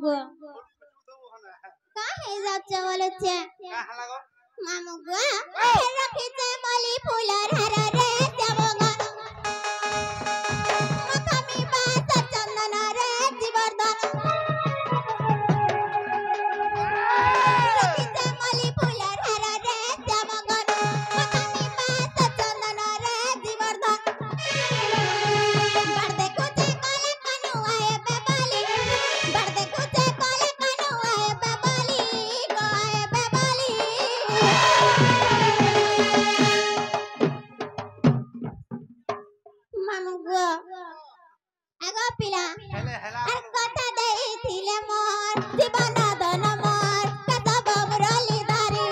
গো কাহে যাচ্ছ বলছে মামু গো রাখিছে মলি ফুলের হারা রে যাব গো মাথামি বাস চন্দন রে জীবর্ধন রাখিছে মলি ফুলের হারা রে যাব গো মাথামি বাস চন্দন রে জীবর্ধন বার দেখুছে কলে কানু আয়ে বেবালি বার দেখুছে কলে কানু আয়ে বেবালি গো আয়ে বেবালি মামু গো আগো পিলা আর কথা দেইছিলে মোর জীবন দন মোর কত ববরলি দারি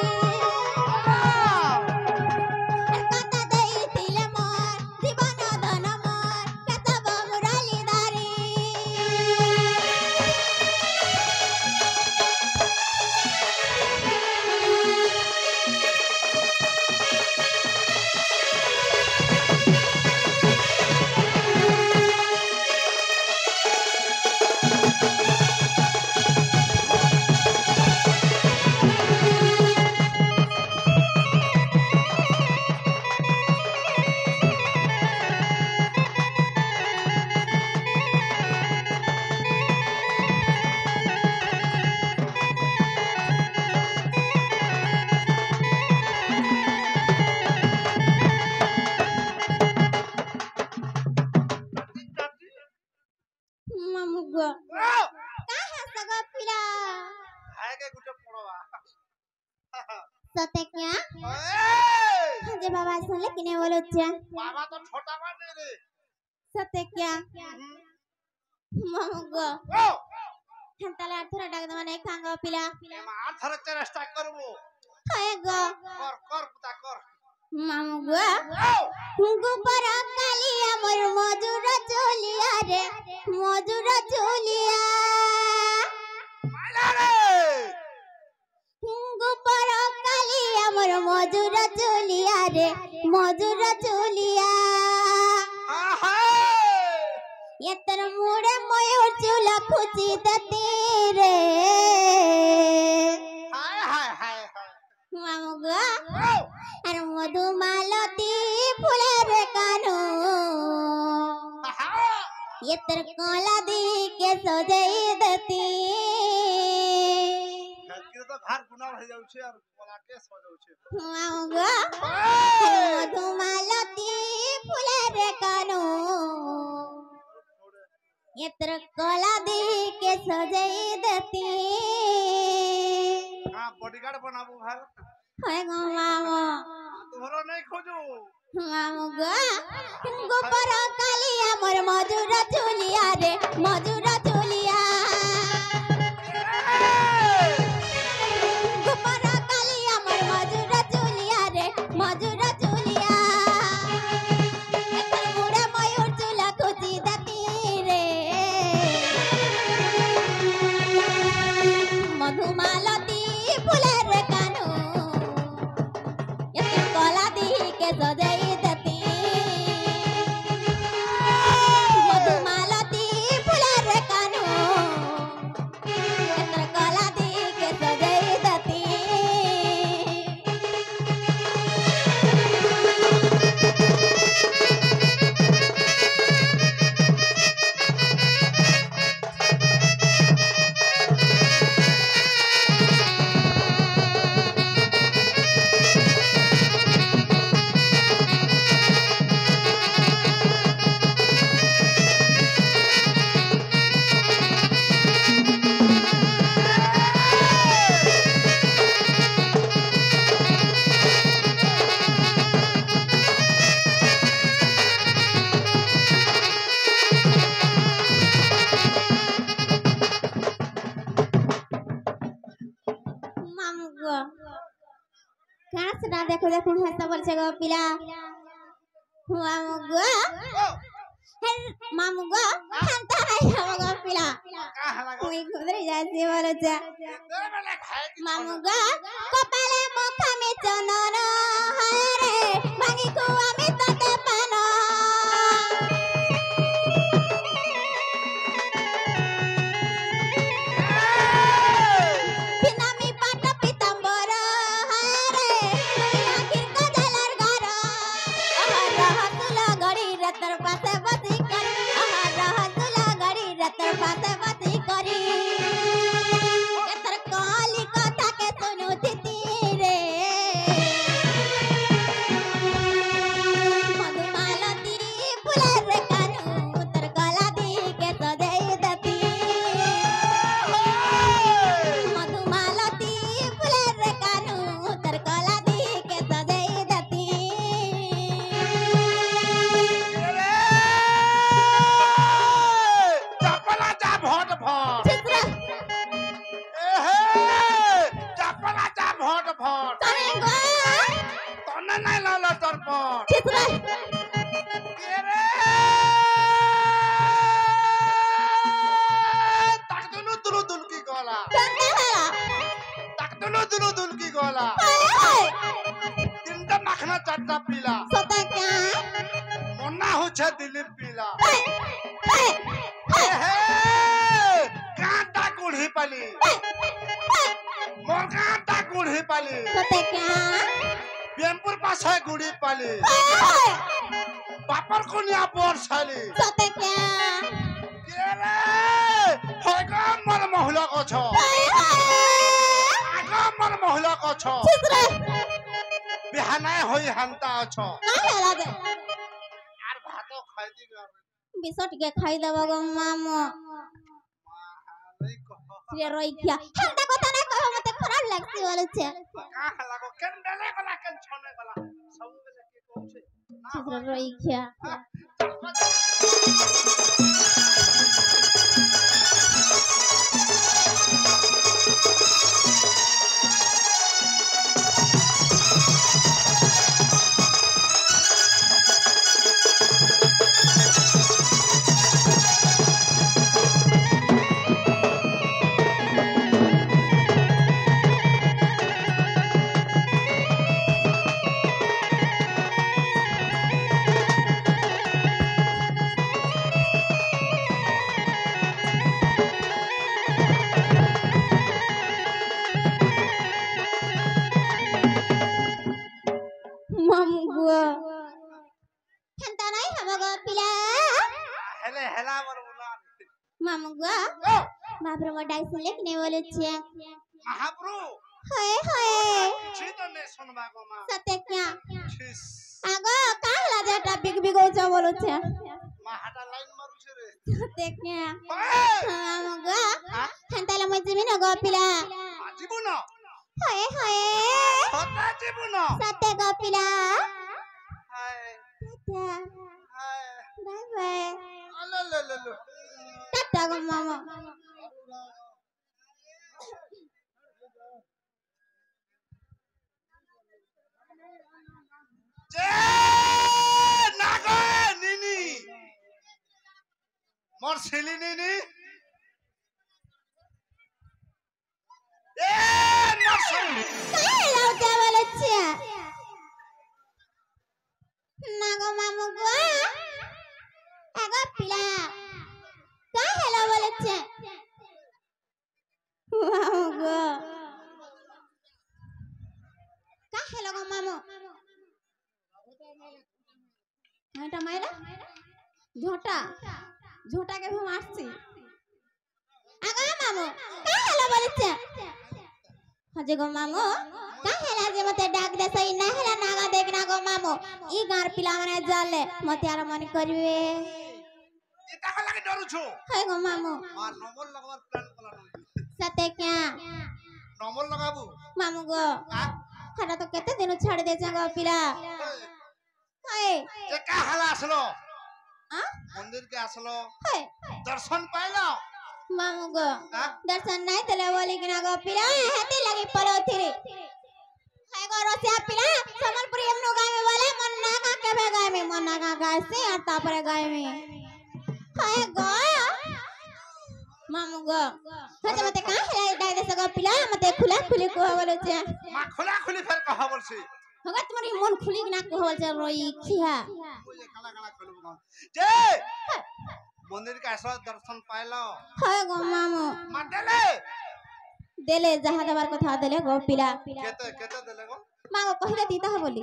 আর কথা দেইছিলে মোর জীবন দন মোর কত ববরলি দারি মামু গো কাহে সগো পিলা सत्य क्या जे बाबा सुनले किने बोलो छे बाबा तो छोटा बा नहीं रे सत्य क्या मामू गो हंतले आथरा डाक दमा नहीं खांगो पिला एमा आथरा चेष्टा करबो हाय गो कर कर पुता कर मामू गो गोबर कालिया मोर मजूर चलिया रे मजूर चलिया माला रे गोबर कालिया मोर मजूर चलिया रे मजूर चलिया आहा यतर मुड़े मयूर चूला खुची दती रे हाय हाय हाय हाय मामू गो अरे मधुमालती फुलेर कानू यतर कोला दी के सजाई दती तो घर गुना हो जाउ छे और कोला के सो जाउ छे मामू गो मधुमालती फुलेर कानू यतर कोला दी के सजाई दती हां बॉडीगार्ड बनाबो भाई हाय गो मामू तोरो नहीं खोजू मामू गो गोबर कालिया मोर मजूर चुलिया रे मजूर चुलिया गोबर कालिया मोर मजूर चुलिया रे मजूर चुलिया एतर मुड़े मयूर चूला खुची दती रे मधुमालती फुलेर कानू यतर कोला दी के सजाई दती मधुमालती फुलेर कानू यतर कोला दी के सजाई दती मामू गो कहाँ से ना देखो देखो हंसा बोल छे गो पिला मामू गो मामू गो हंता नहीं हो गो पिला कोई गुदरे जासी बोल छे मामू गो कपाले मुखा में चंदन हाय रे भांगी कुआ में तते पानो একটা পিলা সতে क्या মন্না হচ্ছে দিলীপ পিলা हे হে কাঁটা গুড়ি পালি মোর কাঁটা গুড়ি পালি সতে क्या বেমপুর পাশে গুড়ি পালি বাপর কোনিয়া বর্ষালি সতে क्या কে রে হগম মর মহিলা কছ আগম মর মহিলা কছ চিত্রে বিহানায় হই হান্তা অছ না হেলা দে আর ভাত খাইতি গর বিষ টিকে খাই দেব গো মামু মাহাই কহ রে রইখিয়া হেন্টা কথা না কহ মতে খারাপ লাগছে বলছে কা লাগো কেন বেলে গলা কেন ছনে গলা সব বেলে কি কইছে চিত্রে রইখিয়া মামু গো হেন্টা নাই হব গো পিলা হেলে হেলা মর বুলা মামু গো বাপরে মো ডাইছিলে কি নে বলেছে মহাপ্রু হায় হায় ছি তো নে শুনবা গো মা সতে क्या ছিস আগো কাহলা যেটা বিগ বিগ হইছে বলেছে মা হাটা লাইন মারুছে রে সতে क्या ওই মামু গো হেন্টালে মই জিমি না গো পিলা জীবন হায় হায় সতা জীবন সতে গো পিলা হায় টাটা হায় বাই বাই আলালালালা টাটা গো মামু যে নাগে নিনি মোর ছিলি নিনি এ মোর ছিলি কাহলা যা বলেছে না গো মামু গো আগো পিলা কাহলা বলেছে মামু গো কাহলা গো মামু এটা মাইরা ঝোটা ঝোটা কে हम আসছি আগো মামু কাহলা বলেছে হজে গো মামু কাহেলা যে মতে ডাক দে সই না হেলা নাগা দেখনা গো মামু ই গার পিলা মানে জালে মতে আর মনে করিবে এটা লাগে ডরুছো হাই গো মামু আর নম্বর লাগাবার প্ল্যান করা নই সতে क्या নম্বর লাগাবো মামু গো হাটা তো কেতে দিন ছাড় দে গো পিলা হাই যে কা হালা আসলো আ মন্দির কে আসলো হাই দর্শন পাইলো मामू गो हाँ? दर्शन नहीं तले बोली कि ना गो पिला हेती लगी पलो थिरी हाय गो रसिया पिला समलपुरी हमनो गाय में बोले मन्ना का केबे गाय में मन्ना का गाय से और तापरे गाय में हाय गो मामू गो हजे मते का है डाय दे सगो पिला मते खुला खुली को बोले छे মা খোলা খুলি ফের কহ বলছি हगा तुम्हारी मन खुली ना को बोल छे रोई खिया ওই কালা কালা খুলব না যে মন্দির কে আসলো দর্শন পাইলো हाय गो मामू মাদেলে देले जहां दबार कथा देले गो पिला কেতে কেতে দেলে গো मागो कहिले दीता है बोली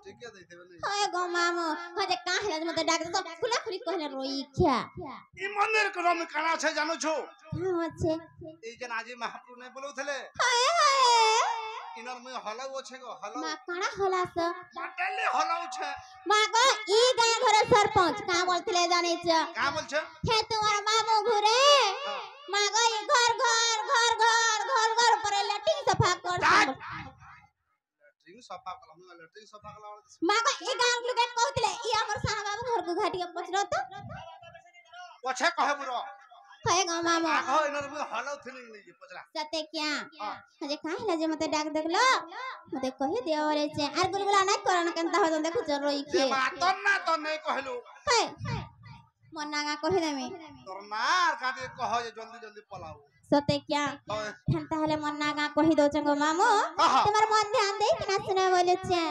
ঠিকই দিতে বলে हाय गो मामू हजे का है मते डाक सब खुला खुली कहले रोई खिया ই মন্দির কোন কানা আছে জানো ছো हां আছে এই যে আজি মহাপ্রভু নাই বলউথলে हाय हाय ইনর মই হলাউ আছে গো হলাউ मा काना होला स মাদেলে হলাউ আছে मागो ई गाय घर सरपंच का बोलथिले जाने छ কা বলছে हे तुम्हार मामू घुरे मागो ई घर घर घर घर घर घर पर लेटिंग सफा कर ड्रिंक सफा कला हम ड्रिंक सफा कला मागो ई गाय लोग कहथिले ई हमर साना बाबू घर को घाटिया पछरो तो पछे कहे बुरो हाय गो मामू आखो इनर মই হলাউ থিলিং नहीं पचरा सते क्या हजे काहेला जे मते डाक देखलो मते कहि दियो रे छे आर गुलगुला नै करन केनता हो देखु छ रोई যে खे মাতন না তো নাই কহিলু हाय मन नागा कहि देमी তোর মার কাটে কহ যে জলদি জলদি পলাও सते क्या হয় ठंता हले मन नागा कहि दो चंगो मामू हाँ। तुम्हार मन ध्यान दे कि ना सुने बोले छे